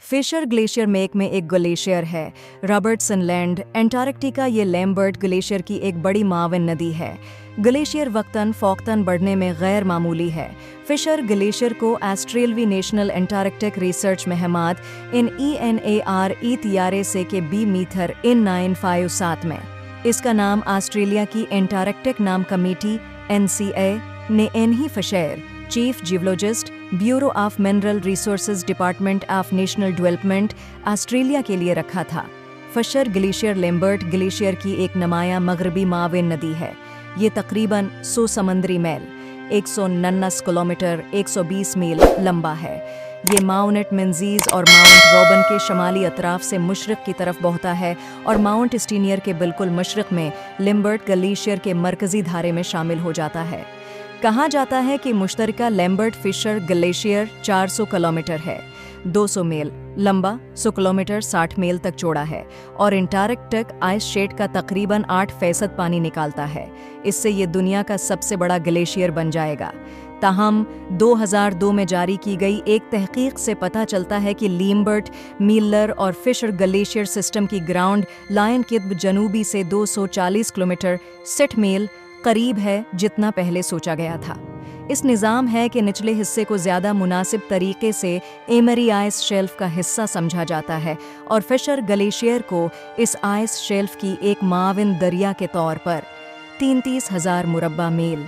Fisher glacier make में एक glacier है। Robertson land, Antarctica. ये लैम्बर्ट ग्लेशियर की एक बड़ी मावन नदी है। ग्लेशियर वक्तन फ़ौक़तन बढ़ने में गैर मामूली है। फिशर ग्लेशियर को ऑस्ट्रेलवी नेशनल एंटार्कटिक रिसर्च महमाद इन ENAR तियारे से के बी मीथर इन 957 में। इसका नाम ऑस्ट्रेलिया की एंटार्कटिक नाम कमेटी NCA ने एनही Fisher, chief geologist, bureau of mineral resources, department of national development, Australia के लिए रखा था। फिशर ग्लेशियर लैम्बर्ट ग्लेशियर की एक नुमाया मगरबी माविन नदी है। ये तकरीबन 100 समुद्री मील 149 किलोमीटर 120 मील लंबा है। ये माउंट मेंजीज और माउंट रॉबन के शमाली अतराफ से मशरक़ की तरफ बहता है और माउंट स्टीनियर के बिल्कुल मशरक़ में लैम्बर्ट ग्लेशियर के मरकज़ी धारे में शामिल हो जाता है। कहा जाता है कि मुश्तरका लैम्बर्ट फिशर ग्लेशियर 400 किलोमीटर है, 200 मील लंबा, 100 किलोमीटर 60 मील तक चौड़ा है और एंटार्कटिक आइस शेड का तकरीबन 8% पानी निकालता है। इससे ये दुनिया का सबसे बड़ा ग्लेशियर बन जाएगा। ताहम 2002 में जारी की गई एक तहकीक से पता चलता है कि लैम्बर्ट, मिलर और फिशर ग्लेशियर सिस्टम की ग्राउंड लाइन कित्ब जनूबी से 240 किलोमीटर 60 मील करीब है जितना पहले सोचा गया था। इस निज़ाम है कि निचले हिस्से को ज़्यादा मुनासिब तरीके से एमरी आइस शेल्फ का हिस्सा समझा जाता है और फिशर ग्लेशियर को इस आइस शेल्फ की एक माविन दरिया के तौर पर 33,000 मुरब्बा मील